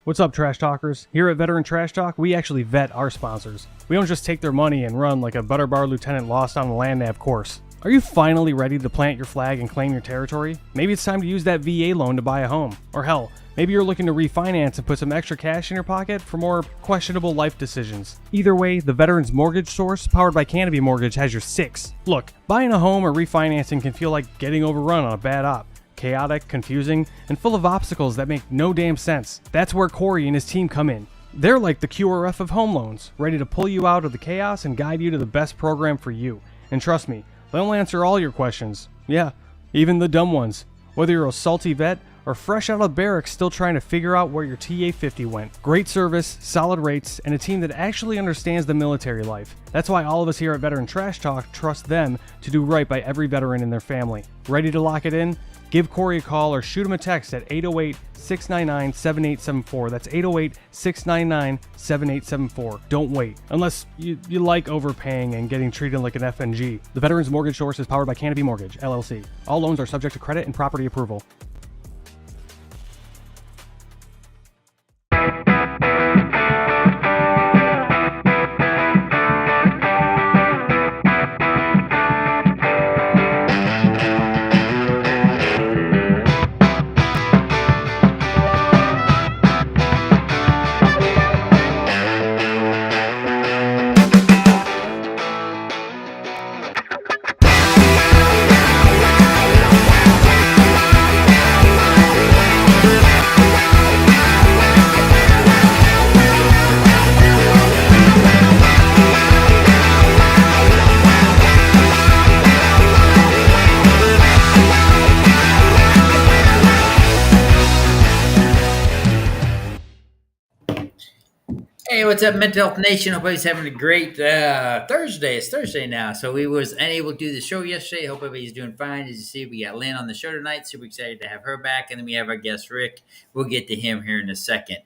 What's up, Trash Talkers? Here at Veteran Trash Talk, we actually vet our sponsors. We don't just take their money and run like a Butterbar lieutenant lost on a land nav course. Are you finally ready to plant your flag and claim your territory? Maybe it's time to use that VA loan to buy a home. Or hell, maybe you're looking to refinance and put some extra cash in your pocket for more questionable life decisions. Either way, the Veterans Mortgage Source, powered by Canopy Mortgage, has your six. Look, buying a home or refinancing can feel like getting overrun on a bad op. Chaotic, confusing, and full of obstacles that make no damn sense. That's where Corey and his team come in. They're like the QRF of home loans, ready to pull you out of the chaos and guide you to the best program for you. And trust me, they'll answer all your questions. Yeah, even the dumb ones. Whether you're a salty vet or fresh out of barracks still trying to figure out where your TA-50 went. Great service, solid rates, and a team that actually understands the military life. That's why all of us here at Veteran Trash Talk trust them to do right by every veteran and their family. Ready to lock it in? Give Corey a call or shoot him a text at 808-699-7874. That's 808-699-7874. Don't wait. Unless you like overpaying and getting treated like an FNG. The Veterans Mortgage Source is powered by Canopy Mortgage, LLC. All loans are subject to credit and property approval. Hey, what's up, Mental Health Nation? Hope everybody's having a great Thursday. It's Thursday now, so we was unable to do the show yesterday. Hope everybody's doing fine. As you see, we got Lynn on the show tonight. Super excited to have her back, and then we have our guest Rick. We'll get to him here in a second.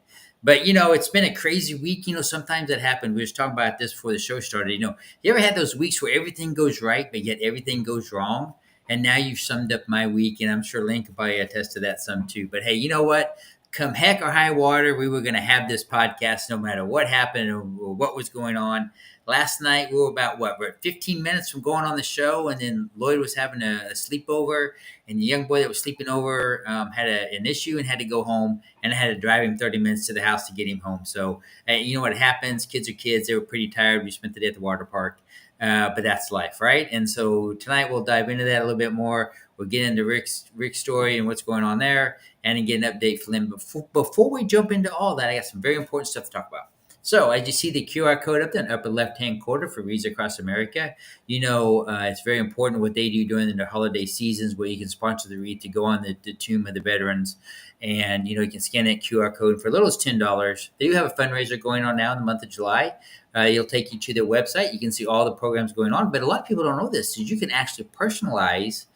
But it's been a crazy week. Sometimes that happens. We were just talking about this before the show started. You ever had those weeks where everything goes right, but yet everything goes wrong? And now you've summed up my week, and I'm sure Lynn could probably attest to that some too. But hey, you know what? Come heck or high water, we were going to have this podcast no matter what happened or what was going on. Last night, we were about, we're at 15 minutes from going on the show, and then Lloyd was having a sleepover, and the young boy that was sleeping over had an issue and had to go home, and I had to drive him 30 minutes to the house to get him home. So, you know what happens? Kids are kids. They were pretty tired. We spent the day at the water park, but that's life, right? And so tonight, we'll dive into that a little bit more. We'll get into Rick's story and what's going on there, and then get an update from him. Before we jump into all that, I got some very important stuff to talk about. So as you see the QR code up there in the upper left-hand corner for Reads Across America, it's very important what they do during their holiday seasons where you can sponsor the wreath to go on the tomb of the veterans. And, you can scan that QR code for as little as $10. They do have a fundraiser going on now in the month of July. It'll take you to their website. You can see all the programs going on. But a lot of people don't know this. Is you can actually personalize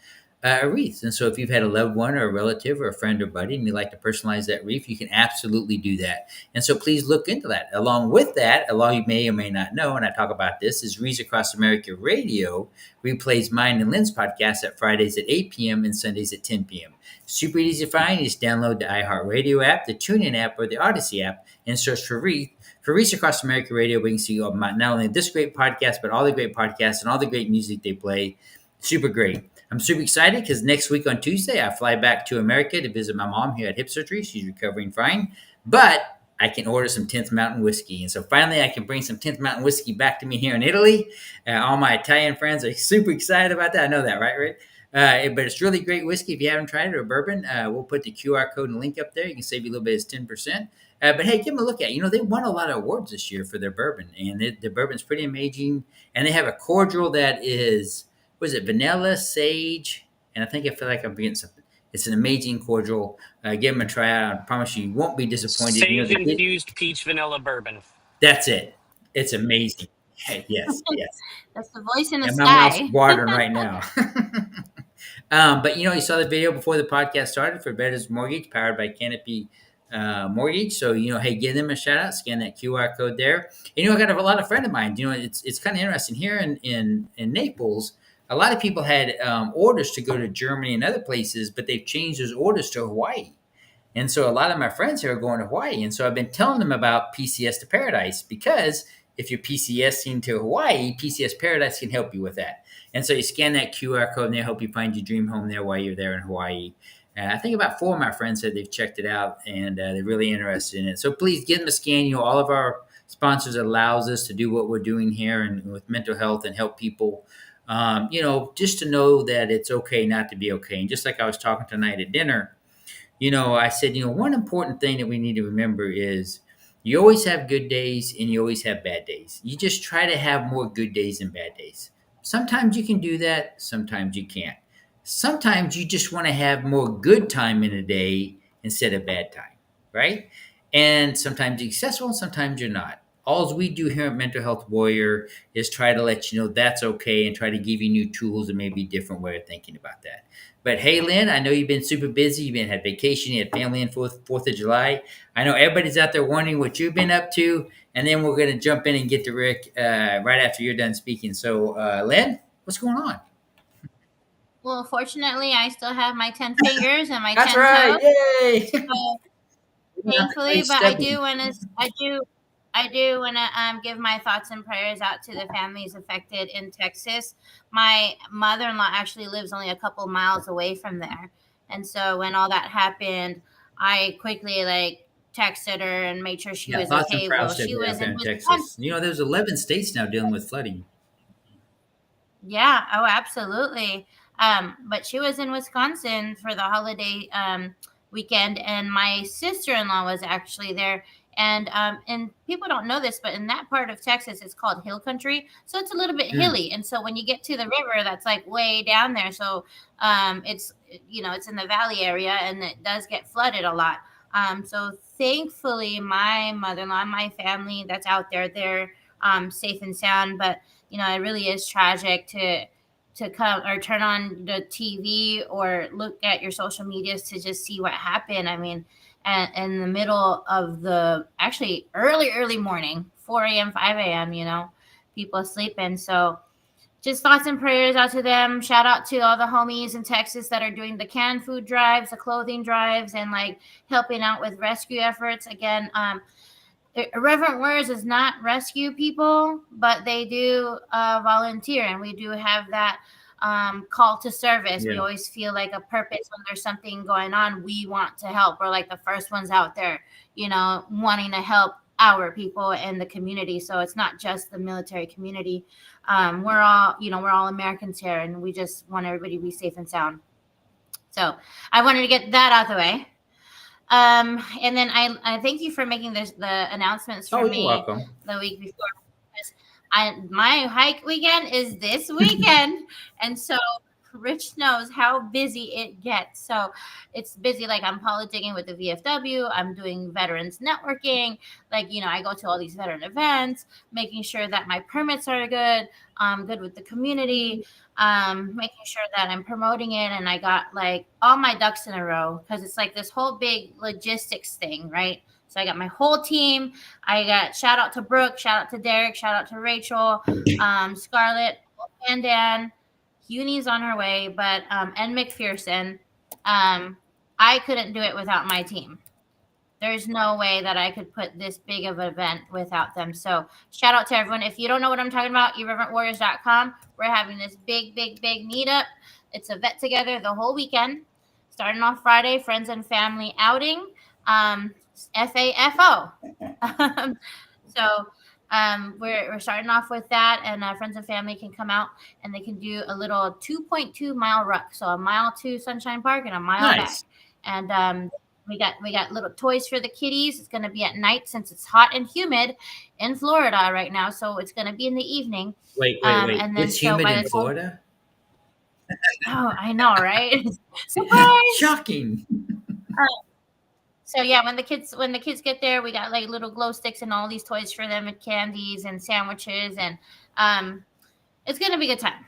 a wreath. And so if you've had a loved one or a relative or a friend or buddy and you'd like to personalize that wreath, you can absolutely do that. And so please look into that. Along with that, along you may or may not know, and I talk about this, is Reads Across America Radio replays mine and Lynn's podcast at Fridays at 8 p.m. and Sundays at 10 p.m. Super easy to find. You just download the iHeartRadio app, the TuneIn app, or the Odyssey app and search for Wreath. For Reads Across America Radio, we can see not only this great podcast, but all the great podcasts and all the great music they play. Super great. I'm super excited because next week on Tuesday, I fly back to America to visit my mom who had hip surgery. She's recovering fine, but I can order some 10th Mountain whiskey. And so finally, I can bring some 10th Mountain whiskey back to me here in Italy. All my Italian friends are super excited about that. I know that, right, Rick? But it's really great whiskey. If you haven't tried it or bourbon, we'll put the QR code and link up there. You can save you a little bit as 10%. But hey, give them a look at it. They won a lot of awards this year for their bourbon. And the bourbon's pretty amazing. And they have a cordial that is... was it vanilla, sage, and I feel like I'm forgetting something. It's an amazing cordial. Give them a try out. I promise you won't be disappointed. Sage-infused peach vanilla bourbon. That's it. It's amazing. Hey, yes. That's the voice in the and sky. My mouth's watering right now. But you saw the video before the podcast started for Veterans Mortgage, powered by Canopy Mortgage. So hey, give them a shout out. Scan that QR code there. And I got a lot of friends of mine. It's kind of interesting here in Naples. A lot of people had orders to go to Germany and other places, but they've changed those orders to Hawaii. And so a lot of my friends here are going to Hawaii. And so I've been telling them about PCS to Paradise, because if you're PCSing to Hawaii, PCS Paradise can help you with that. And so you scan that QR code and they help you find your dream home there while you're there in Hawaii. I think about 4 of my friends said they've checked it out and they're really interested in it. So please give them a scan. You know, all of our sponsors allows us to do what we're doing here and with mental health and help people, you know, just to know that it's okay not to be okay. And just like I was talking tonight at dinner, you know, I said, you know, one important thing that we need to remember is you always have good days and you always have bad days. You just try to have more good days than bad days. Sometimes you can do that, sometimes you can't. Sometimes you just want to have more good time in a day instead of bad time, right? And sometimes you're successful, and sometimes you're not. All we do here at Mental Health Warrior is try to let you know that's okay and try to give you new tools and maybe a different way of thinking about that. But hey, Lynn, I know you've been super busy. Had vacation, you had family in Fourth of July. I know everybody's out there wondering what you've been up to, and then we're going to jump in and get to Rick right after you're done speaking. So, Lynn, what's going on? Well, fortunately, I still have my 10 fingers and my That's 10 right! toes. Yay! So, thankfully, but I do want to give my thoughts and prayers out to the families affected in Texas. My mother-in-law actually lives only a couple miles away from there, and so when all that happened, I quickly texted her and made sure she Yeah, was thoughts and okay. Well, prayers to she everybody was out there in in Wisconsin. Texas. You know, there's 11 states now dealing with flooding. Yeah. Oh, absolutely. But she was in Wisconsin for the holiday weekend, and my sister-in-law was actually there. And people don't know this, but in that part of Texas, it's called Hill Country, so it's a little bit Mm. hilly. And so when you get to the river, that's like way down there. So it's it's in the valley area, and it does get flooded a lot. So thankfully, my mother-in-law, and my family that's out there, they're safe and sound. But it really is tragic to come or turn on the TV or look at your social medias to just see what happened. I mean, and in the middle of the actually early morning, 4 a.m., 5 a.m., people sleeping. So just thoughts and prayers out to them. Shout out to all the homies in Texas that are doing the canned food drives, the clothing drives, and helping out with rescue efforts. Again, Irreverent Warriors does not rescue people, but they do volunteer, and we do have that call to service. Yeah. We always feel like a purpose when there's something going on. We want to help. We're like the first ones out there, wanting to help our people in the community. So it's not just the military community. We're all Americans here, and we just want everybody to be safe and sound. So I wanted to get that out of the way. And then I thank you for making the announcements for Oh, you're me welcome. the week before. My hike weekend is this weekend, and so Rich knows how busy it gets. So it's busy. Like I'm politicking with the VFW. I'm doing veterans networking. I go to all these veteran events, making sure that my permits are good. Good with the community. Making sure that I'm promoting it, and I got all my ducks in a row because it's like this whole big logistics thing, right? So I got my whole team. I got shout out to Brooke, shout out to Derek, shout out to Rachel, Scarlett, and Dan. Uni's on her way, but and McPherson. I couldn't do it without my team. There's no way that I could put this big of an event without them. So shout out to everyone. If you don't know what I'm talking about, irreverentwarriors.com. We're having this big meetup. It's a vet together the whole weekend. Starting off Friday, friends and family outing. FAFO. We're starting off with that, and friends and family can come out and they can do a little 2.2 mile ruck. So a mile to Sunshine Park and a mile Nice. back. And we got little toys for the kiddies. It's going to be at night since it's hot and humid in Florida right now. So it's going to be in the evening. Wait. And then It's humid in time, Florida? oh, I know, right? Surprise! Shocking. So yeah, when the kids get there, we got little glow sticks and all these toys for them, and candies and sandwiches, and it's gonna be a good time.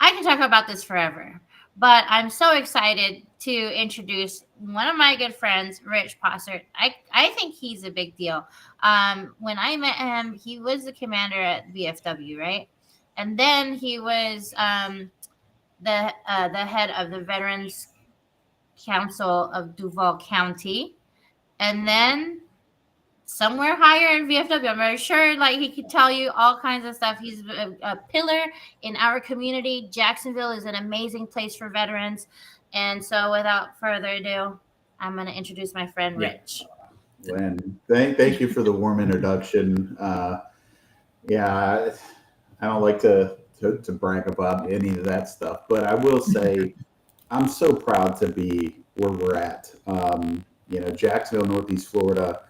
I can talk about this forever, but I'm so excited to introduce one of my good friends, Rich Possert. I think he's a big deal. When I met him, he was the commander at VFW, right? And then he was the head of the veterans Council of Duval County, and then somewhere higher in VFW. I'm very sure, like, he could tell you all kinds of stuff. He's a pillar in our community. Jacksonville is an amazing place for veterans. And so without further ado, I'm going to introduce my friend Rich. Lynn, thank you for the warm introduction. Yeah, I don't like to brag about any of that stuff, but I will say I'm so proud to be where we're at. Jacksonville, Northeast Florida.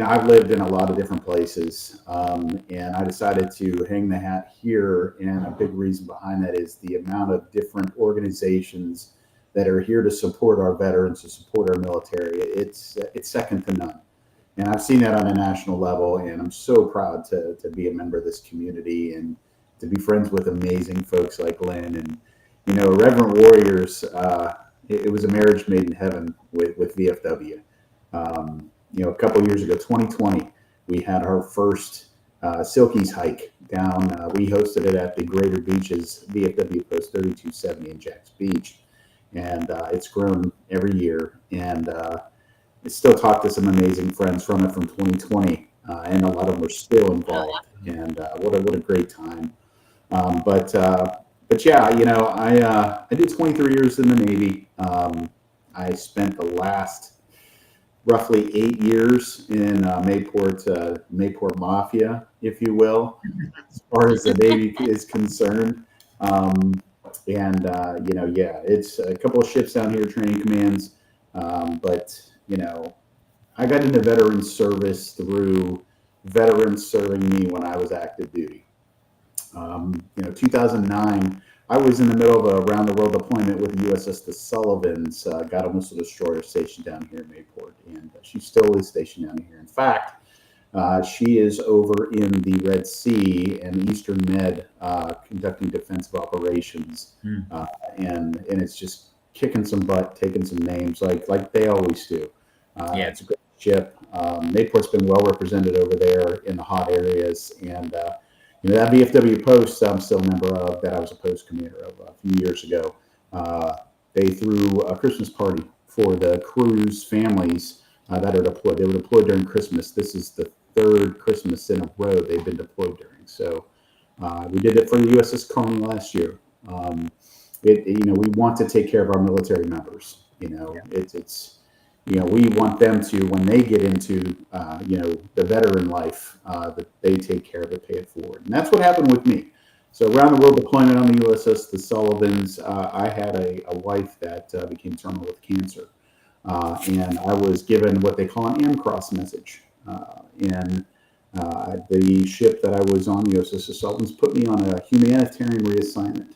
I've lived in a lot of different places, and I decided to hang the hat here. And a big reason behind that is the amount of different organizations that are here to support our veterans, to support our military. It's second to none. And I've seen that on a national level, and I'm so proud to be a member of this community and to be friends with amazing folks like Lynn. And, Reverend Warriors, it was a marriage made in heaven with VFW. A couple of years ago, 2020, we had our first Silkies hike down. We hosted it at the Greater Beaches VFW Post 3270 in Jacks Beach. And it's grown every year. And I still talk to some amazing friends from it from 2020. And a lot of them are still involved. And what a great time. But yeah, I did 23 years in the Navy. I spent the last roughly 8 years in Mayport Mafia, if you will, as far as the Navy is concerned. It's a couple of ships down here, training commands. But I got into veteran service through veterans serving me when I was active duty. 2009, I was in the middle of a round-the-world deployment with the USS the Sullivans, got a missile destroyer stationed down here in Mayport, and she still is stationed down here. In fact, she is over in the Red Sea and Eastern Med conducting defensive operations, and it's just kicking some butt, taking some names like they always do. It's a great ship. Mayport's been well represented over there in the hot areas, and that VFW post I'm still a member of, that I was a post commander of a few years ago. They threw a Christmas party for the crew's families that are deployed. They were deployed during Christmas. This is the third Christmas in a row they've been deployed during. So we did it for the USS Coney last year. We want to take care of our military members. We want them to, when they get into, the veteran life, that they take care of it, pay it forward. And that's what happened with me. So around the world deployment on the USS the Sullivans, I had a wife that became terminal with cancer. And I was given what they call an AMCROSS message. And the ship that I was on, the USS the Sullivans, put me on a humanitarian reassignment,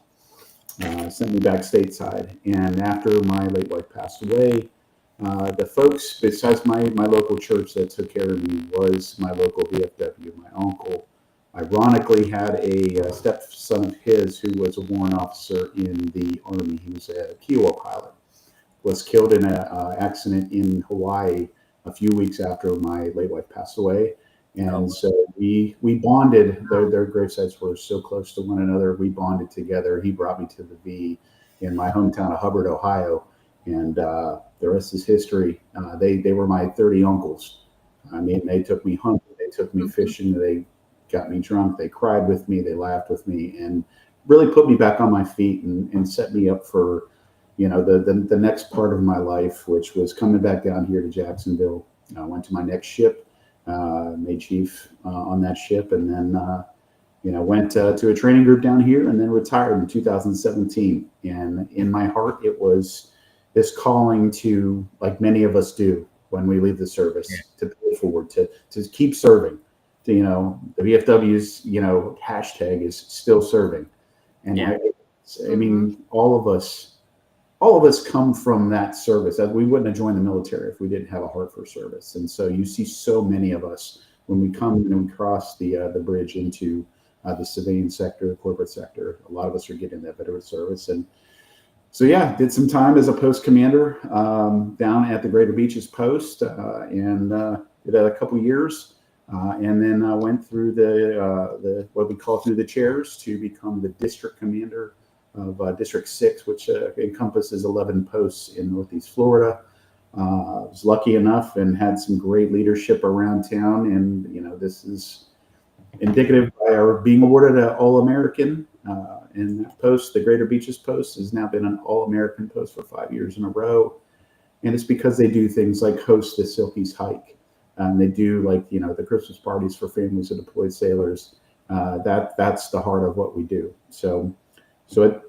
sent me back stateside. And after my late wife passed away, the folks, besides my local church that took care of me, was my local VFW. My uncle, ironically, had a stepson of his who was a warrant officer in the Army. He was a Kiowa pilot, was killed in an accident in Hawaii a few weeks after my late wife passed away. And so we bonded. Their gravesites were so close to one another. We bonded together. He brought me to the V in my hometown of Hubbard, Ohio. And the rest is history. They were my 30 uncles. I mean, they took me hunting, they took me fishing, they got me drunk, they cried with me, they laughed with me, and really put me back on my feet and set me up for, the next part of my life, which was coming back down here to Jacksonville. I went to my next ship, made chief on that ship, and then went to a training group down here, and then retired in 2017. And in my heart, it was this calling to, like many of us do when we leave the service, to pay forward, to keep serving. The VFW's hashtag is still serving, and I mean, all of us come from that service. We wouldn't have joined the military if we didn't have a heart for service. And so you see so many of us when we come and we cross the bridge into the civilian sector, the corporate sector. A lot of us are getting that veteran service. And so, did some time as a post commander down at the Greater Beaches Post, and did that a couple years, and then went through the what we call through the chairs to become the district commander of District 6, which encompasses 11 posts in Northeast Florida. I was lucky enough and had some great leadership around town. And, this is indicative by our being awarded an All-American. And that post, the Greater Beaches post, has now been an All-American post for 5 years in a row. And it's because they do things like host the Silkies hike. And they do the Christmas parties for families of deployed sailors. That's the heart of what we do. So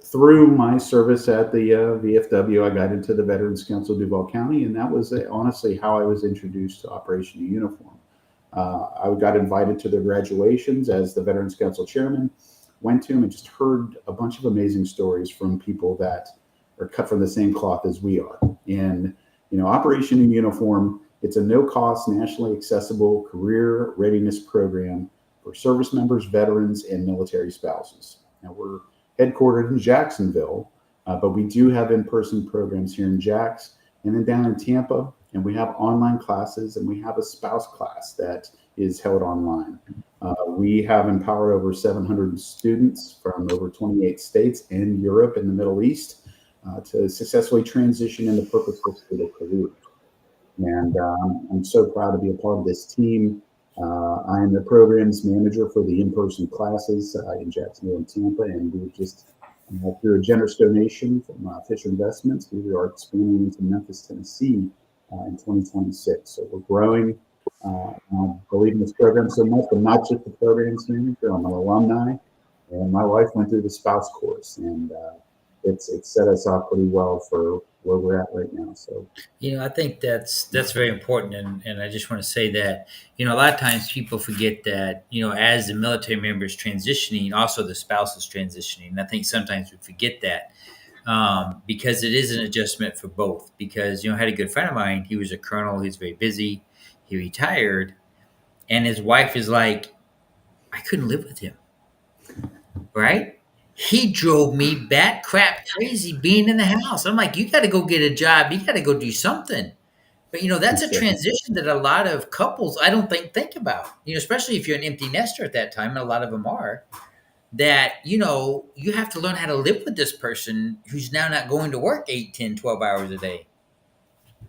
through my service at the VFW, I got into the Veterans Council of Duval County, and that was honestly how I was introduced to Operation Uniform. I got invited to the graduations as the Veterans Council chairman, went to them and just heard a bunch of amazing stories from people that are cut from the same cloth as we are. And, Operation in Uniform, it's a no-cost, nationally accessible career readiness program for service members, veterans, and military spouses. Now, we're headquartered in Jacksonville, but we do have in-person programs here in Jax and then down in Tampa, and we have online classes, and we have a spouse class that is held online. We have empowered over 700 students from over 28 states and Europe and the Middle East to successfully transition into purposeful civil careers. And I'm so proud to be a part of this team. I am the programs manager for the in-person classes in Jacksonville and Tampa, and we just, through a generous donation from Fisher Investments, we are expanding into Memphis, Tennessee in 2026. So we're growing. I believe in this program so much. I'm not just the programs manager, I'm an alumni, and my wife went through the spouse course, and it's set us up pretty well for where we're at right now. So, I think that's very important. And I just want to say that, a lot of times people forget that, as the military member is transitioning, also the spouse is transitioning. And I think sometimes we forget that because it is an adjustment for both. Because, I had a good friend of mine, he was a colonel, he's very busy, he retired, and his wife is like, I couldn't live with him, right? He drove me bat crap crazy being in the house. I'm like, you got to go get a job. You got to go do something. But, that's a transition that a lot of couples, I don't think about, especially if you're an empty nester at that time, and a lot of them are, that, you have to learn how to live with this person who's now not going to work 8, 10, 12 hours a day.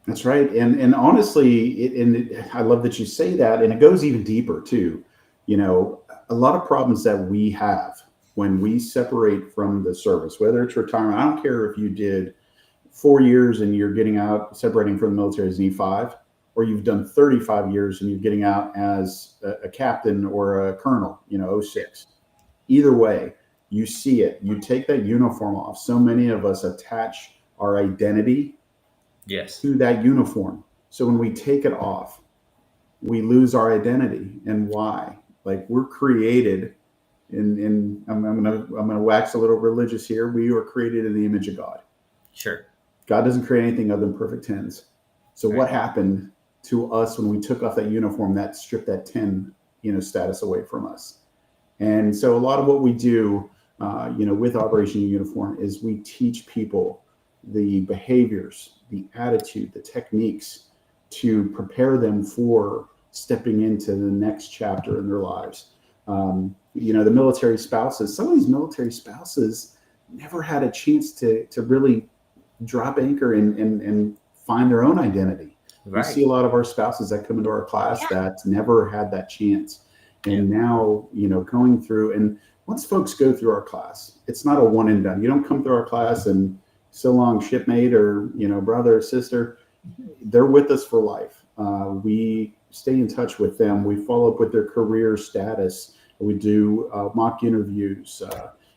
That's right. And honestly, I love that you say that. And it goes even deeper, too. A lot of problems that we have when we separate from the service, whether it's retirement, I don't care if you did 4 years and you're getting out, separating from the military as an E5, or you've done 35 years and you're getting out as a captain or a colonel, 06. Either way, you see it. You take that uniform off. So many of us attach our identity to that uniform. So when we take it off, we lose our identity. And why? We're created in I'm gonna wax a little religious here. We were created in the image of God. Sure. God doesn't create anything other than perfect 10s. So what happened to us when we took off that uniform that stripped that 10, status away from us? And so a lot of what we do, with Operation Uniform is we teach people the behaviors, the attitude, the techniques to prepare them for stepping into the next chapter in their lives. The military spouses, some of these military spouses never had a chance to really drop anchor and find their own identity. Right. We see a lot of our spouses that come into our class that never had that chance. And now, going through, and once folks go through our class, it's not a one and done. You don't come through our class and so long shipmate or, brother or sister, they're with us for life. We stay in touch with them. We follow up with their career status. We do mock interviews.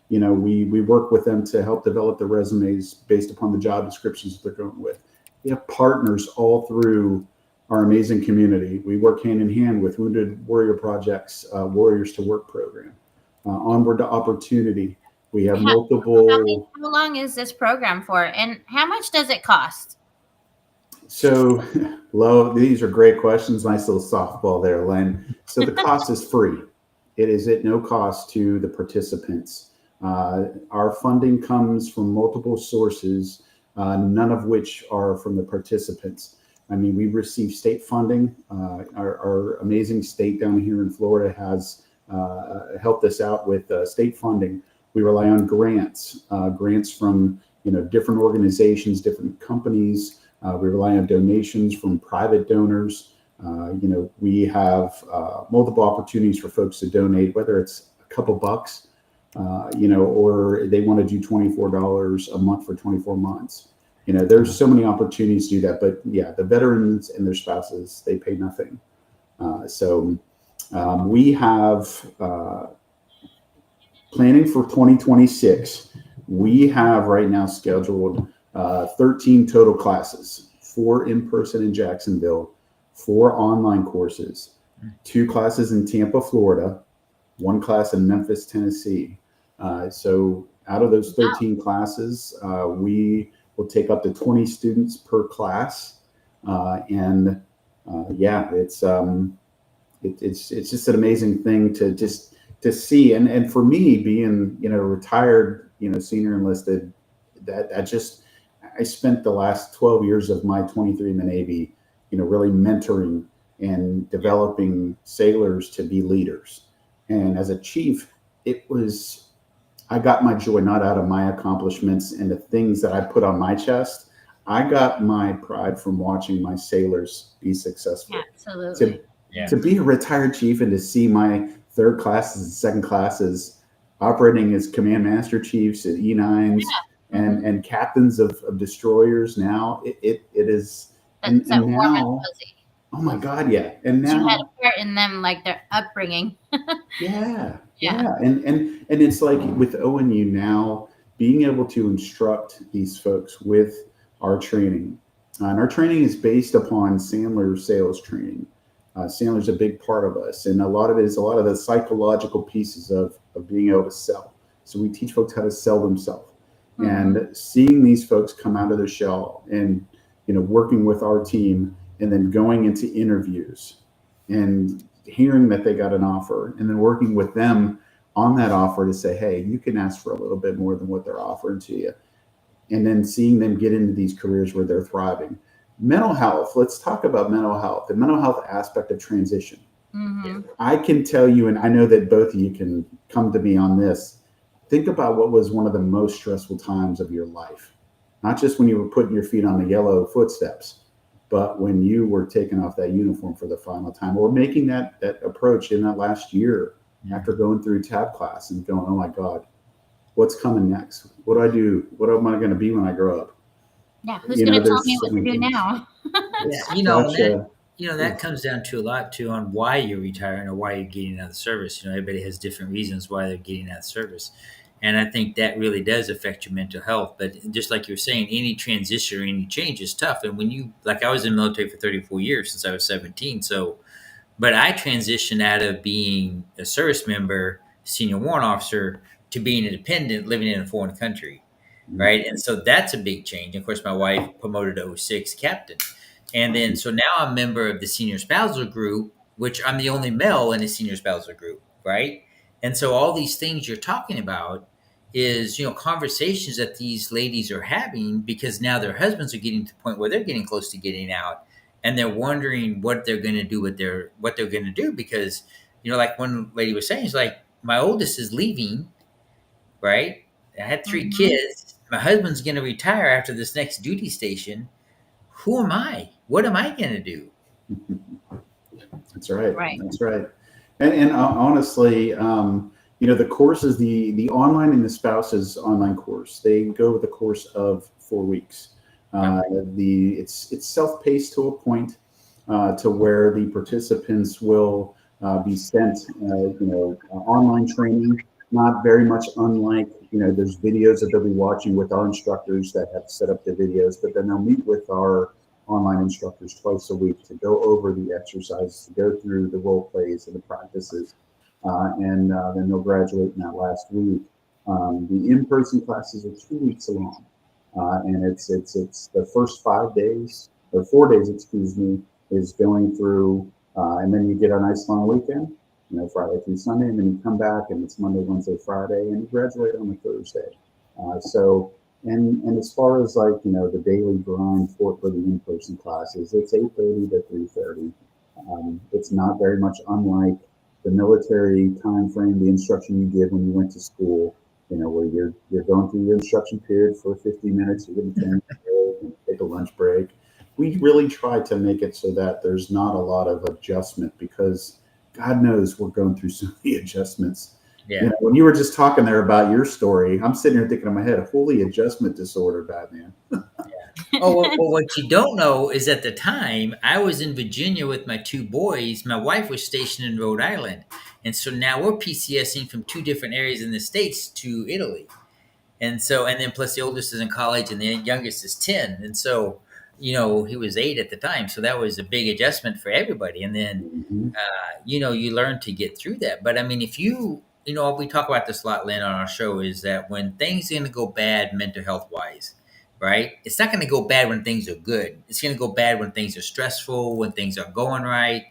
We work with them to help develop their resumes based upon the job descriptions that they're going with. We have partners all through our amazing community. We work hand in hand with Wounded Warrior Project's Warriors to Work program. Onward to Opportunity. We have multiple. How long is this program for, and how much does it cost? So, these are great questions. Nice little softball there, Len. So the cost is free. It is at no cost to the participants. Our funding comes from multiple sources, none of which are from the participants. I mean, we receive state funding. Our amazing state down here in Florida has helped us out with state funding. We rely on grants, grants from different organizations, different companies. We rely on donations from private donors. We have multiple opportunities for folks to donate, whether it's a couple bucks, or they want to do $24 a month for 24 months. There's so many opportunities to do that. But yeah, the veterans and their spouses, they pay nothing. So we have planning for 2026. We have right now scheduled 13 total classes, 4 in person in Jacksonville, 4 online courses, 2 classes in Tampa, Florida, 1 class in Memphis, Tennessee. So out of those 13 classes, we will take up to 20 students per class. It's just an amazing thing to see. And for me, being, retired, senior enlisted, I spent the last 12 years of my 23 in the Navy, really mentoring and developing sailors to be leaders. And as a chief, I got my joy not out of my accomplishments and the things that I put on my chest. I got my pride from watching my sailors be successful. Absolutely. To be a retired chief and to see my third classes and second classes operating as command master chiefs at E9s and captains of destroyers now, it is. That's and warm now, and fuzzy. oh my God, yeah. And now you had a part in them, like their upbringing. Yeah. And it's like with ONU now, being able to instruct these folks with our training. And our training is based upon Sandler sales training. Sandler's a big part of us. And a lot of the psychological pieces of being able to sell. So we teach folks how to sell themselves. And seeing these folks come out of their shell and, working with our team and then going into interviews and hearing that they got an offer and then working with them on that offer to say, hey, you can ask for a little bit more than what they're offering to you. And then seeing them get into these careers where they're thriving. Mental health. Let's talk about mental health, the mental health aspect of transition. I can tell you, and I know that both of you can come to me on this. Think about what was one of the most stressful times of your life. Not just when you were putting your feet on the yellow footsteps, but when you were taking off that uniform for the final time, or making that approach in that last year after going through tab class and going, oh my God, what's coming next? What do I do? What am I going to be when I grow up? Yeah, who's going to tell me what to do now? That comes down to a lot too on why you're retiring or why you're getting out of the service. Everybody has different reasons why they're getting out of service. And I think that really does affect your mental health. But just like you're saying, any transition or any change is tough. And when I was in the military for 34 years since I was 17. But I transitioned out of being a service member, senior warrant officer, to being independent, living in a foreign country. Right. And so that's a big change. Of course, my wife promoted to 06 captain. And then, so now I'm a member of the senior spousal group, which I'm the only male in the senior spousal group. Right. And so all these things you're talking about is, conversations that these ladies are having because now their husbands are getting to the point where they're getting close to getting out and they're wondering what they're going to do what they're going to do. Because, like one lady was saying, it's like, my oldest is leaving. Right. I had 3 kids. My husband's going to retire after this next duty station. Who am I? What am I going to do? That's right. That's right. And honestly, the courses, the online and the spouses online course, they go with a course of 4 weeks. It's self-paced to a point to where the participants will be sent, online training. Not very much unlike, there's videos that they'll be watching with our instructors that have set up the videos, but then they'll meet with our online instructors twice a week to go over the exercises, to go through the role plays and the practices, and then they'll graduate in that last week. The in-person classes are 2 weeks long, and it's the first 5 days, or 4 days, is going through, and then you get a nice long weekend. Friday through Sunday, and then you come back and it's Monday, Wednesday, Friday, and you graduate on a Thursday. And as far as the daily grind for the in-person classes, it's 8:30 to 3:30. It's not very much unlike the military time frame, the instruction you did when you went to school. where you're going through your instruction period for 50 minutes, you're going to take a lunch break. We really try to make it so that there's not a lot of adjustment, because God knows we're going through so many adjustments. Yeah. When you were just talking there about your story, I'm sitting here thinking in my head, holy adjustment disorder, Batman. Oh, well, what you don't know is at the time I was in Virginia with my two boys. My wife was stationed in Rhode Island. And so now we're PCSing from two different areas in the States to Italy. And then plus the oldest is in college and the youngest is 10. And so, he was 8 at the time. So that was a big adjustment for everybody. And then, Mm-hmm. you learn to get through that. But I mean, if we talk about this a lot, Lynn, on our show, is that when things are going to go bad mental health wise, right? It's not going to go bad when things are good. It's going to go bad when things are stressful, when things are going right.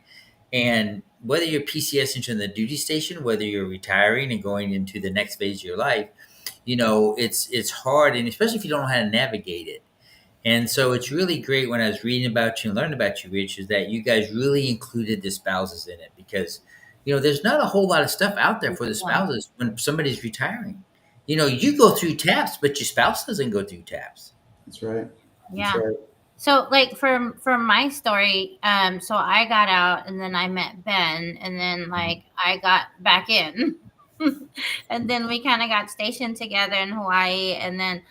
And whether you're PCS into the duty station, whether you're retiring and going into the next phase of your life, it's hard, and especially if you don't know how to navigate it. And so it's really great when I was reading about you and learning about you, Rich, is that you guys really included the spouses in it, because, there's not a whole lot of stuff out there for the spouses when somebody's retiring. You go through TAPS, but your spouse doesn't go through TAPS. That's right. Yeah. That's right. So like for my story, so I got out and then I met Ben, and then like I got back in. And then we kind of got stationed together in Hawaii, and then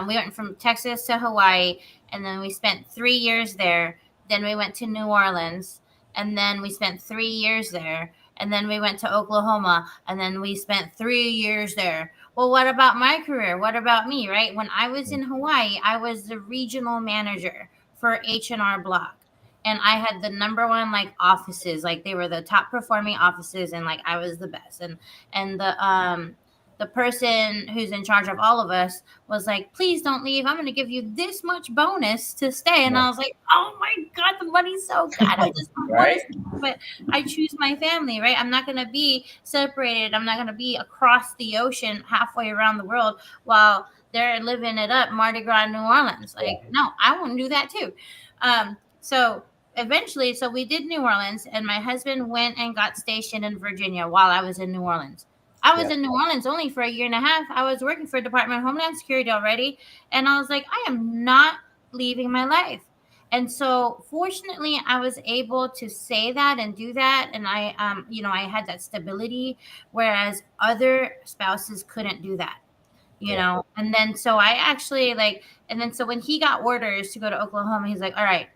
we went from Texas to Hawaii, and then we spent 3 years there. Then we went to New Orleans, and then we spent 3 years there, and then we went to Oklahoma, and then we spent 3 years there. Well, what about my career? What about me, right? When I was in Hawaii, I was the regional manager for H&R Block. And I had the number one like offices, like they were the top performing offices, and like I was the best. And the person who's in charge of all of us was like, please don't leave. I'm going to give you this much bonus to stay. And I was like, oh my God, the money's so good. I just don't want to stay, but I choose my family, right? I'm not going to be separated. I'm not going to be across the ocean halfway around the world while they're living it up, Mardi Gras, New Orleans. Like, no, I wouldn't do that too. So eventually, so we did New Orleans, and my husband went and got stationed in Virginia while I was in New Orleans. I was in New Orleans only for a year and a half. I was working for Department of Homeland Security already. And I was like, I am not leaving my life. And so fortunately, I was able to say that and do that. And I had that stability, whereas other spouses couldn't do that, And then, so I actually so when he got orders to go to Oklahoma, he's like, all right,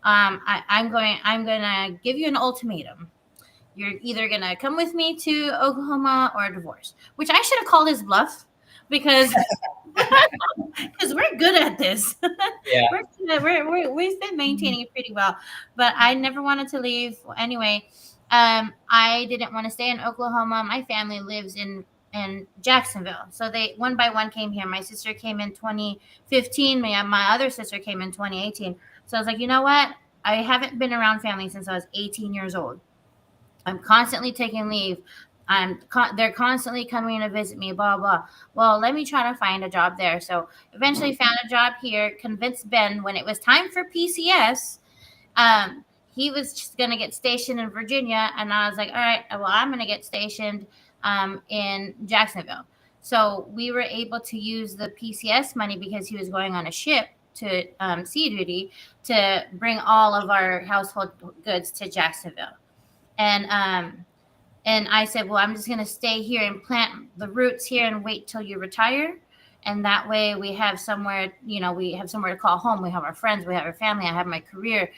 I'm going to give you an ultimatum. You're either going to come with me to Oklahoma or a divorce, which I should have called his bluff, because we're good at this. Yeah. We've been maintaining it pretty well, but I never wanted to leave. Anyway, I didn't want to stay in Oklahoma. My family lives in Jacksonville. So they one by one came here. My sister came in 2015. My other sister came in 2018. So I was like, you know what? I haven't been around family since I was 18 years old. I'm constantly taking leave. They're constantly coming to visit me, blah, blah. Well, let me try to find a job there. So eventually found a job here, convinced Ben when it was time for PCS. He was just going to get stationed in Virginia. And I was like, all right, well, I'm going to get stationed in Jacksonville. So we were able to use the PCS money, because he was going on a ship to sea duty, to bring all of our household goods to Jacksonville. And I said, well, I'm just going to stay here and plant the roots here and wait till you retire. And that way we have somewhere, we have somewhere to call home. We have our friends, we have our family. I have my career.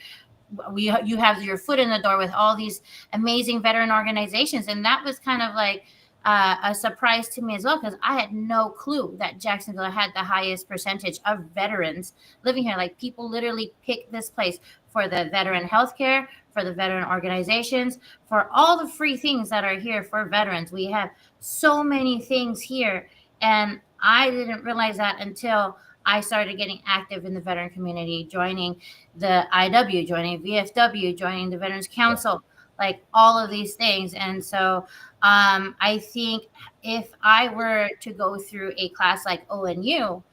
You have your foot in the door with all these amazing veteran organizations. And that was kind of like a surprise to me as well, because I had no clue that Jacksonville had the highest percentage of veterans living here. Like, people literally pick this place for the veteran healthcare, for the veteran organizations, for all the free things that are here for veterans. We have so many things here. And I didn't realize that until I started getting active in the veteran community, joining the IW, joining VFW, joining the Veterans Council, like all of these things. And so I think if I were to go through a class like ONU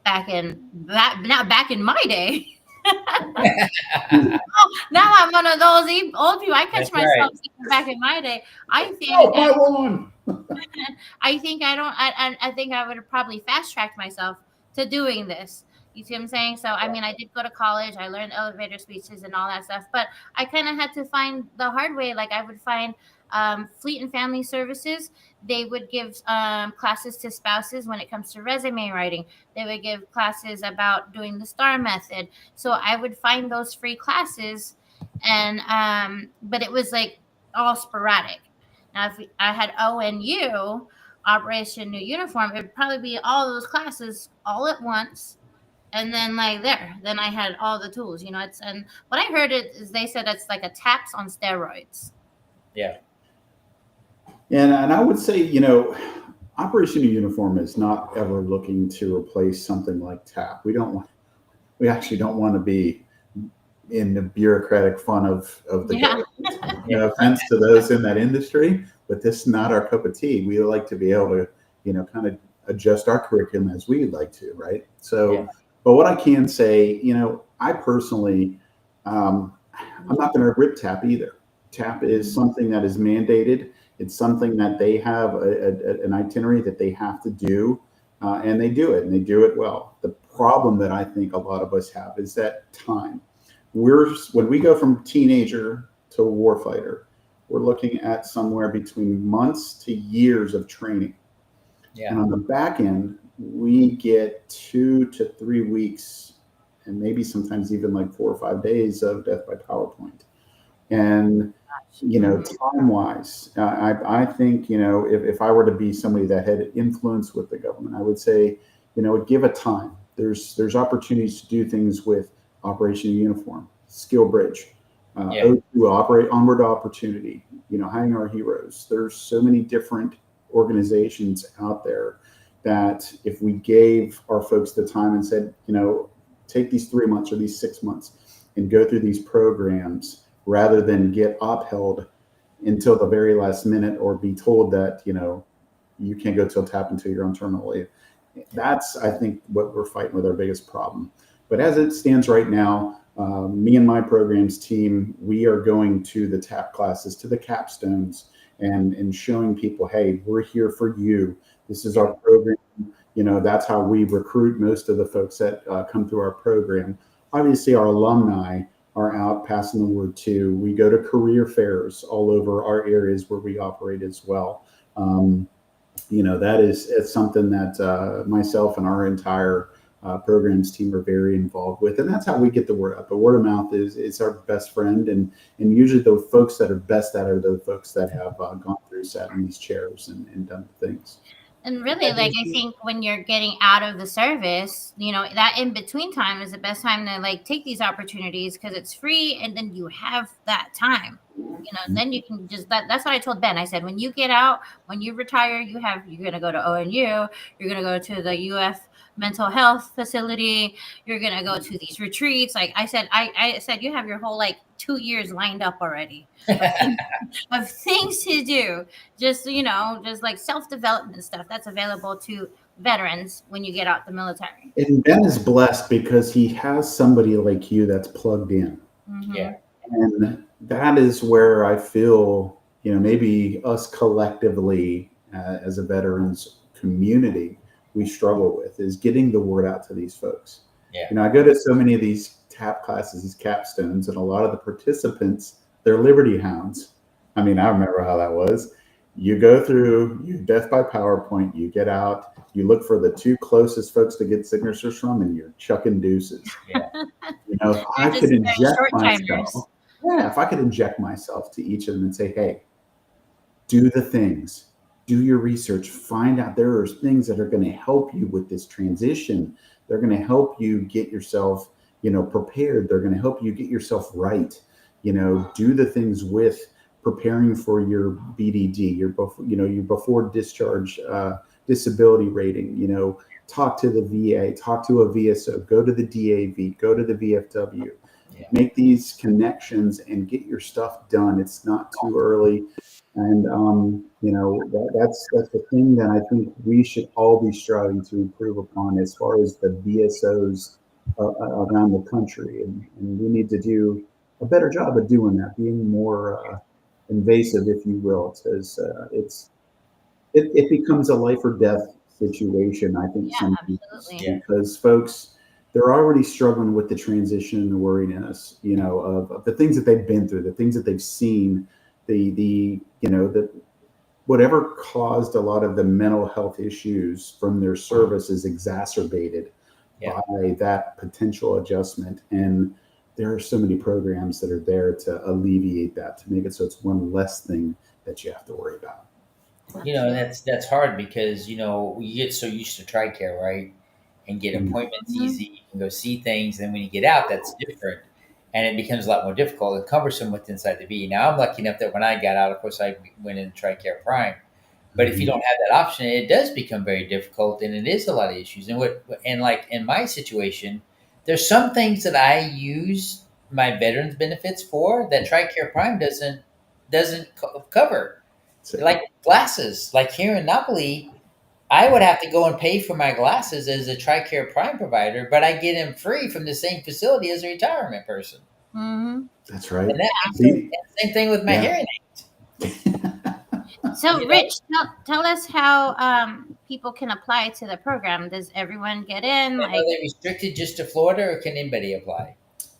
back in my day, now I'm one of those old people. I catch myself back in my day. I think I think I don't. I think I would have probably fast tracked myself to doing this. You see what I'm saying? So I mean, I did go to college. I learned elevator speeches and all that stuff, but I kind of had to find the hard way. Like I would find Fleet and Family Services. They would give classes to spouses when it comes to resume writing. They would give classes about doing the STAR method. So I would find those free classes, and but it was like all sporadic. Now, if I had ONU, Operation New Uniform, it'd probably be all those classes all at once. And then like then I had all the tools, it's, and what I heard is they said it's like a TAPS on steroids. Yeah. And I would say, Operation New Uniform is not ever looking to replace something like TAP. We actually don't want to be in the bureaucratic fun of the government. No offense to those in that industry, but this is not our cup of tea. We like to be able to, kind of adjust our curriculum as we'd like to, right? So, but what I can say, I personally, I'm not going to rip TAP either. TAP is something that is mandated. It's something that they have an itinerary that they have to do, and they do it, and they do it well. The problem that I think a lot of us have is that time. When we go from teenager to warfighter, we're looking at somewhere between months to years of training. Yeah. And on the back end, we get 2 to 3 weeks, and maybe sometimes even like 4 or 5 days of death by PowerPoint. And time-wise, I think if I were to be somebody that had influence with the government, I would say give it time. There's opportunities to do things with Operation Uniform, Skill Bridge, O2, Operate Onward Opportunity, Hiding Our Heroes. There's so many different organizations out there that if we gave our folks the time and said, take these 3 months or these 6 months and go through these programs rather than get upheld until the very last minute or be told that, you can't go till TAP until you're on terminal leave. That's, I think, what we're fighting with, our biggest problem. But as it stands right now, me and my programs team, we are going to the TAP classes, to the capstones, and showing people, hey, we're here for you. This is our program. That's how we recruit most of the folks that come through our program. Obviously, our alumni are out passing the word too. We go to career fairs all over our areas where we operate as well. It's something that myself and our entire programs team are very involved with, and that's how we get the word out. The word of mouth is our best friend, and usually the folks that are best at it are the folks that have gone through, sat in these chairs and done things. And really, like, I think when you're getting out of the service, that in between time is the best time to like take these opportunities because it's free, and then you have that time. Then you can just that's what I told Ben. I said, when you get out, when you retire, you're gonna go to ONU, you're gonna go to the UF mental health facility, you're gonna go to these retreats. Like I said, you have your whole like 2 years lined up already of things to do. Just just like self-development stuff that's available to veterans when you get out the military. And Ben is blessed because he has somebody like you that's plugged in. Mm-hmm. Yeah. And that is where I feel, maybe us collectively as a veterans community, we struggle with is getting the word out to these folks. Yeah. I go to so many of these TAP classes, these capstones, and a lot of the participants, they're Liberty Hounds. I mean, I remember how that was. You go through your death by PowerPoint, you get out, you look for the 2 closest folks to get signatures from, and you're chucking deuces. Yeah. If I could inject myself, if I could inject myself to each of them and say, hey, do the things, do your research, find out there are things that are going to help you with this transition. They're going to help you get yourself, prepared. They're going to help you get yourself right. Do the things with preparing for your BDD, your before discharge disability rating. Talk to the VA, talk to a VSO, go to the DAV, go to the VFW. Yeah. Make these connections and get your stuff done. It's not too early. And, that's the thing that I think we should all be striving to improve upon as far as the VSOs around the country. And we need to do a better job of doing that, being more invasive, if you will, because it's it becomes a life or death situation, I think, Yeah, sometimes, absolutely. because folks, they're already struggling with the transition and the worriness, of the things that they've been through, the things that they've seen, the whatever caused a lot of the mental health issues from their service is exacerbated Yeah. by that potential adjustment. And there are so many programs that are there to alleviate that, to make it so it's one less thing that you have to worry about. That's hard because you get so used to TRICARE, right? And get appointments Mhm. easy. You can go see things, and when you get out, that's different, and it becomes a lot more difficult and cumbersome with inside the V. Now, I'm lucky enough that when I got out, of course, I went into TRICARE Prime. But if you don't have that option, it does become very difficult, and it is a lot of issues. And like in my situation, there's some things that I use my veterans benefits for that TRICARE Prime doesn't cover, So, like glasses. Like here in Napoli, I would have to go and pay for my glasses as a TRICARE Prime provider, but I get them free from the same facility as a retirement person. Mhm. that's right. And that See, same thing with my yeah. hearing So, You know? Rich, tell us how people can apply to the program. Does everyone get in? And Like, are they restricted just to Florida, or can anybody apply?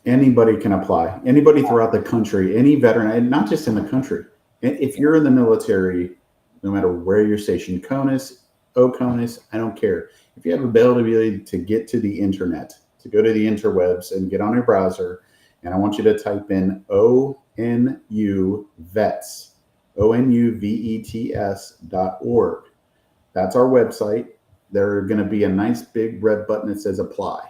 Anybody can apply. Anybody throughout the country, any veteran, and not just in the country. If you're in the military, no matter where you're stationed, CONUS, OCONUS, I don't care. If you have ability to get to the internet, to go to the interwebs and get on your browser, and I want you to type in ONU vets, ONUVETS.org. That's our website. There's going to be a nice big red button that says apply.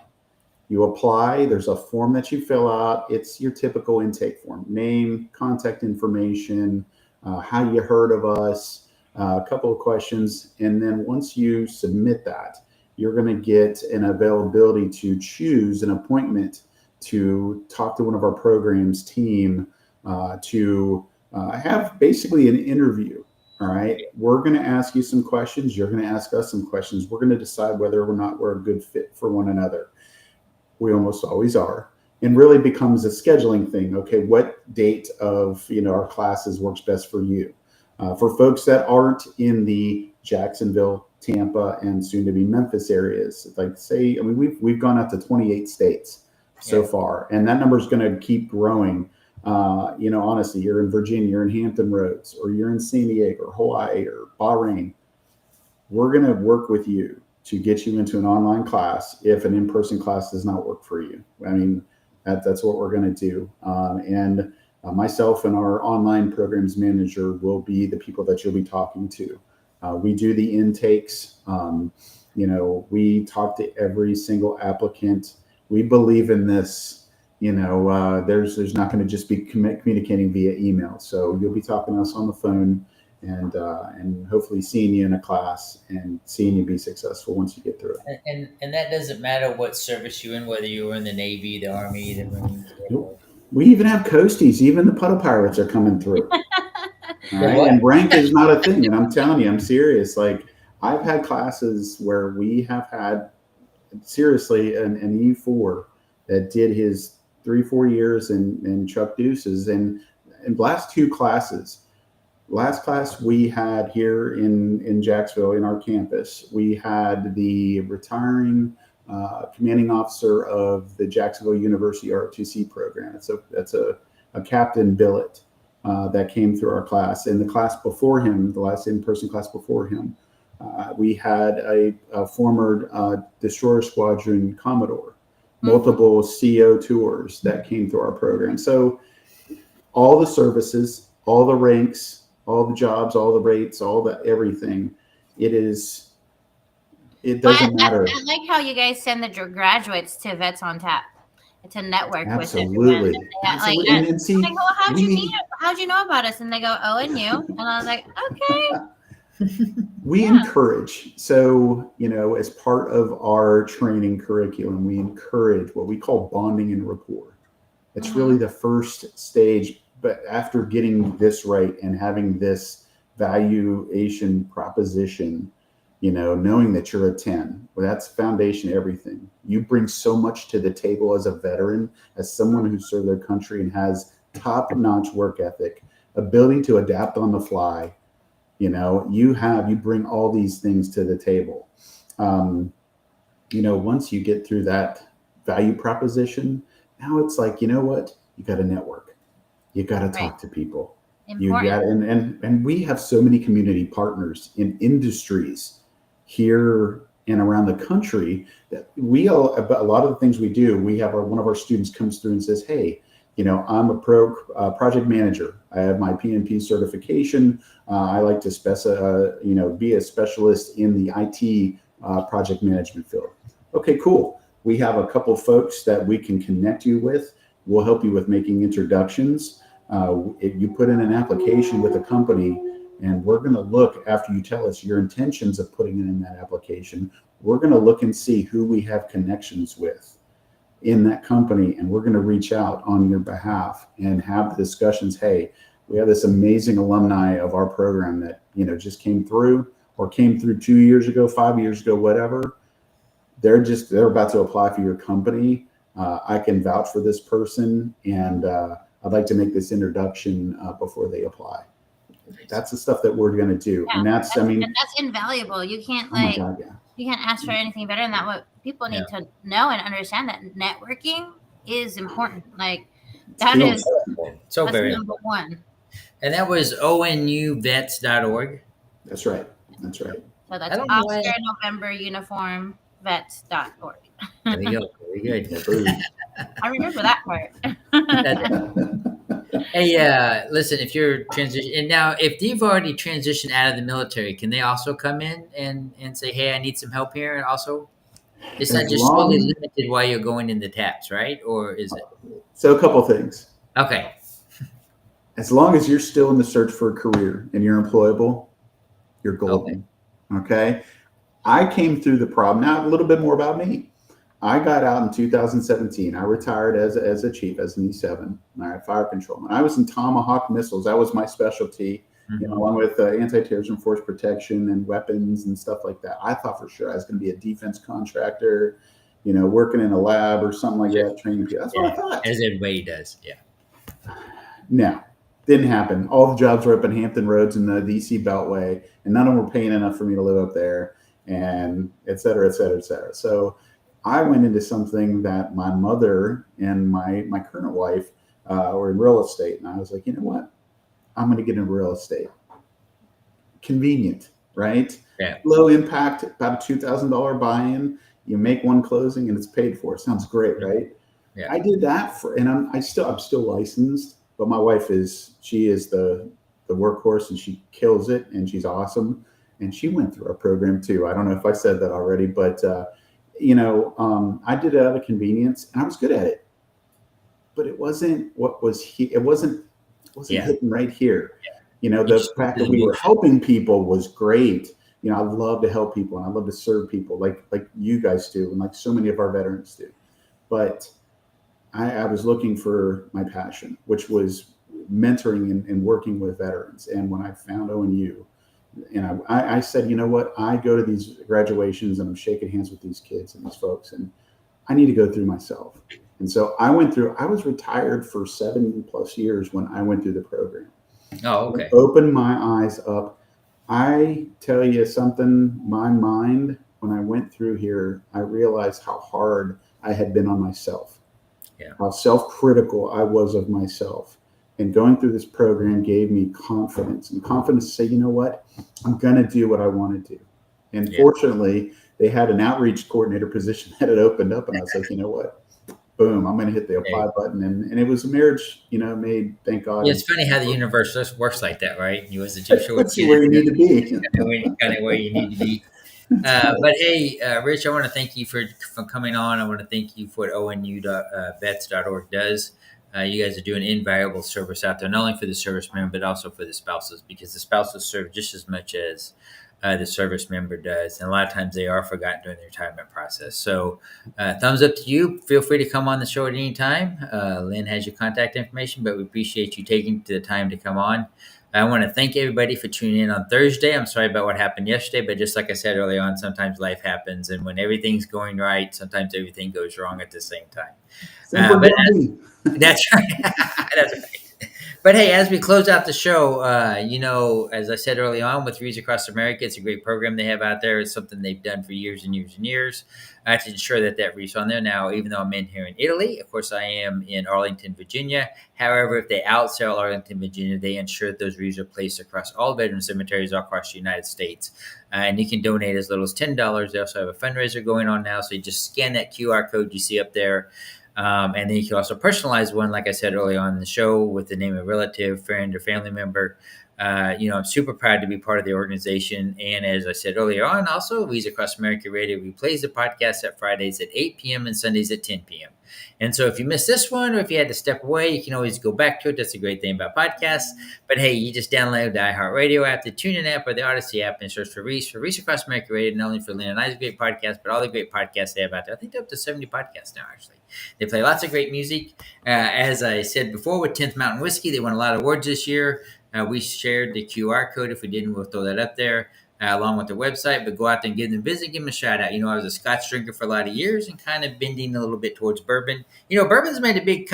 You apply, there's a form that you fill out. It's your typical intake form: name, contact information, how you heard of us, a couple of questions. And then once you submit that, you're going to get an availability to choose an appointment to talk to one of our programs team, to have basically an interview. All right. We're going to ask you some questions. You're going to ask us some questions. We're going to decide whether or not we're a good fit for one another. We almost always are, and really becomes a scheduling thing. Okay, what date of our classes works best for you? For folks that aren't in the Jacksonville, Tampa, and soon to be Memphis areas, we've gone out to 28 states so far, and that number is going to keep growing. Honestly, you're in Virginia, you're in Hampton Roads, or you're in San Diego, or Hawaii, or Bahrain. We're going to work with you to get you into an online class if an in-person class does not work for you. I mean, that's what we're going to do. And myself and our online programs manager will be the people that you'll be talking to. We do the intakes. We talk to every single applicant. We believe in this. There's not going to just be communicating via email. So you'll be talking to us on the phone, and hopefully seeing you in a class and seeing you be successful once you get through it. And that doesn't matter what service you're in, whether you were in the Navy, the Army, the Marines. We even have coasties. Even the puddle pirates are coming through. All right, and rank is not a thing. And I'm telling you, I'm serious. Like, I've had classes where we have had seriously an E4 that did his 3-4 years in Chuck Deuces, and last two classes. Last class we had here in Jacksonville in our campus, we had the retiring commanding officer of the Jacksonville University ROTC program. That's a Captain Billet that came through our class. And the class before him, the last in-person class before him, we had a former Destroyer Squadron Commodore, multiple CO tours that came through our program. So all the services, all the ranks, all the jobs, all the rates, all the everything. It doesn't matter. I like how you guys send the graduates to Vets on Tap. It's a network Absolutely. with everyone. Absolutely. And see, I'm like, well, how'd you know about us? And they go, ONU. And I was like, okay. We encourage. So, as part of our training curriculum, we encourage what we call bonding and rapport. It's really the first stage. But after getting this right and having this valuation proposition, knowing that you're a 10, well, that's foundation everything. You bring so much to the table as a veteran, as someone who served their country and has top-notch work ethic, ability to adapt on the fly. You bring all these things to the table. Once you get through that value proposition, now it's like, you know what? You got to network. You got to talk to people. Important. And we have so many community partners in industries here and around the country that a lot of the things we do, we have one of our students comes through and says, hey, I'm a project manager. I have my PMP certification. I like to be a specialist in the IT project management field. Okay, cool. We have a couple of folks that we can connect you with. We'll help you with making introductions. If you put in an application with a company, and we're going to look after you tell us your intentions of putting it in that application, we're going to look and see who we have connections with in that company, and we're going to reach out on your behalf and have the discussions. Hey, we have this amazing alumni of our program that just came through 2 years ago, 5 years ago, whatever. They're about to apply for your company. I can vouch for this person, and I'd like to make this introduction before they apply. That's the stuff that we're going to do. Yeah, and that's invaluable. You can't oh my God, yeah. You can't ask for anything better than that. What people need to know and understand, that networking is important. Like that's very number one. And that was onuvets.org. That's right. So that's Oscar November Uniform Vets.org. There you go. Very good. I remember that part. Hey, listen, if you're transitioning, and now if you've already transitioned out of the military, can they also come in and say, hey, I need some help here? And also, it's not just solely limited while you're going in the taps, right? Or is it? So a couple things. Okay. As long as you're still in the search for a career and you're employable, you're golden. Okay. I came through the problem. Now, a little bit more about me. I got out in 2017. I retired as a chief, as an E7, fire controlman. I was in Tomahawk missiles. That was my specialty, along with anti-terrorism force protection and weapons and stuff like that. I thought for sure I was going to be a defense contractor, working in a lab or something like that, training people. That's what I thought. As everybody does, yeah. No, didn't happen. All the jobs were up in Hampton Roads in the DC Beltway, and none of them were paying enough for me to live up there, and et cetera, et cetera, et cetera. So I went into something that my mother and my current wife were in real estate. And I was like, you know what? I'm going to get into real estate. Convenient, right? Yeah. Low impact, about a $2,000 buy-in. You make one closing and it's paid for. Sounds great, right? Yeah. I did that and I'm still licensed, but my wife is the workhorse, and she kills it, and she's awesome. And she went through our program too. I don't know if I said that already, but I did it out of convenience, and I was good at it, but it wasn't it wasn't hitting right here. Yeah. The fact that we were helping people was great. I love to help people, and I love to serve people like you guys do, and like so many of our veterans do. But I was looking for my passion, which was mentoring and working with veterans. And when I found ONU, and I said, you know what? I go to these graduations and I'm shaking hands with these kids and these folks, and I need to go through myself. And so I was retired for 7+ years when I went through the program. Oh, okay. It opened my eyes up. I tell you something, my mind, when I went through here, I realized how hard I had been on myself, how self-critical I was of myself. And going through this program gave me confidence to say, you know what, I'm going to do what I want to do. And fortunately, they had an outreach coordinator position that had opened up, and I was like, you know what, boom, I'm going to hit the apply button. And it was a marriage, made, thank God. Yeah, it's funny how the universe just works like that, right? You wasn't too sure where you need to be. Kind of where you need to be. But hey, Rich, I want to thank you for coming on. I want to thank you for what ONU.vets.org does. You guys are doing invaluable service out there, not only for the servicemen, but also for the spouses, because the spouses serve just as much as the service member does. And a lot of times they are forgotten during the retirement process. So thumbs up to you. Feel free to come on the show at any time. Lynn has your contact information, but we appreciate you taking the time to come on. I want to thank everybody for tuning in on Thursday. I'm sorry about what happened yesterday, but just like I said early on, sometimes life happens. And when everything's going right, sometimes everything goes wrong at the same time. That's right. That's right. But hey, as we close out the show, as I said early on, with Reads Across America, it's a great program they have out there. It's something they've done for years and years and years to ensure that reads on there. Now, even though I'm in here in Italy, of course, I am in Arlington, Virginia. However, if they outsell Arlington, Virginia, they ensure that those wreaths are placed across all veteran cemeteries all across the United States. And you can donate as little as $10. They also have a fundraiser going on now. So you just scan that QR code you see up there. And then you can also personalize one, like I said early on in the show, with the name of a relative, friend, or family member. I'm super proud to be part of the organization. And as I said earlier on, also, Reads Across America Radio replays the podcast at Fridays at 8 p.m. and Sundays at 10 p.m. And so if you missed this one, or if you had to step away, you can always go back to it. That's a great thing about podcasts. But hey, you just download the iHeartRadio app, the TuneIn app, or the Odyssey app, and search for Reads Across America Radio, not only for Lynn and I's great podcast, but all the great podcasts they have out there. I think they're up to 70 podcasts now, actually. They play lots of great music. As I said before, with 10th Mountain Whiskey, they won a lot of awards this year. We shared the QR code. If we didn't, we'll throw that up there along with the website. But go out there and give them a visit, give them a shout out. I was a Scotch drinker for a lot of years and kind of bending a little bit towards bourbon. Bourbon's made a big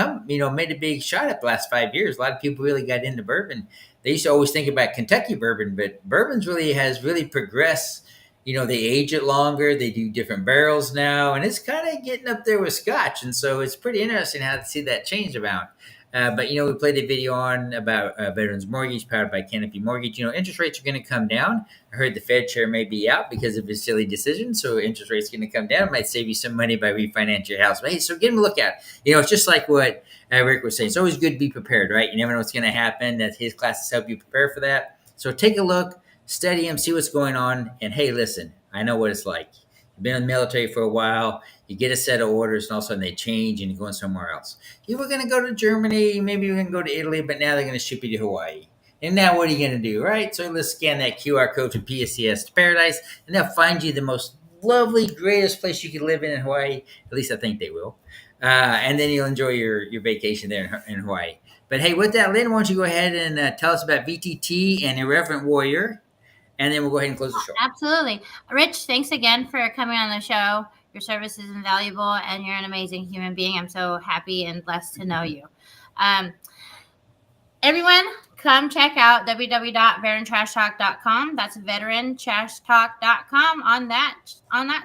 shot up the last 5 years. A lot of people really got into bourbon. They used to always think about Kentucky bourbon, but bourbon's has really progressed. They age it longer. They do different barrels now, and it's kind of getting up there with Scotch. And so it's pretty interesting how to see that change about. But we played a video on about Veterans Mortgage powered by Canopy Mortgage. Interest rates are going to come down. I heard the Fed chair may be out because of his silly decision. So interest rates are going to come down. It might save you some money by refinance your house. But hey, so give them a look at. It's just like what Rick was saying. It's always good to be prepared, right? You never know what's going to happen. That his classes help you prepare for that. So take a look, study them, see what's going on. And hey, listen, I know what it's like. You've been in the military for a while. You get a set of orders, and all of a sudden they change, and you're going somewhere else. You were going to go to Germany, maybe you're going to go to Italy, but now they're going to ship you to Hawaii. And now what are you going to do, right? So let's scan that QR code from PSCS to Paradise, and they'll find you the most lovely, greatest place you could live in Hawaii. At least I think they will. And then you'll enjoy your vacation there in Hawaii. But hey, with that, Lynn, why don't you go ahead and tell us about VTT and Irreverent Warrior, and then we'll go ahead and close the show. Absolutely. Rich, thanks again for coming on the show. Your service is invaluable, and you're an amazing human being. I'm so happy and blessed to know you. Everyone, come check out www.VeteranTrashTalk.com. That's VeteranTrashTalk.com. On that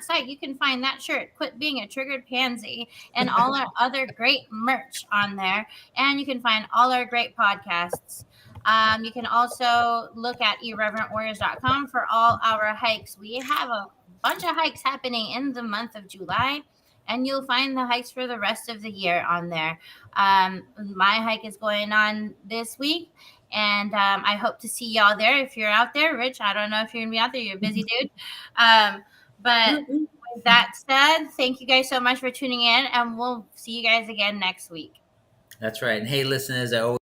site, you can find that shirt, Quit Being a Triggered Pansy, and all our other great merch on there. And you can find all our great podcasts. You can also look at irreverentwarriors.com for all our hikes. We have a bunch of hikes happening in the month of July, and you'll find the hikes for the rest of the year on there. My hike is going on this week, and I hope to see y'all there. If you're out there, Rich, I don't know if you're gonna be out there. You're a busy dude. But with that said, thank you guys so much for tuning in, and we'll see you guys again next week. That's right. And hey, listen, as I always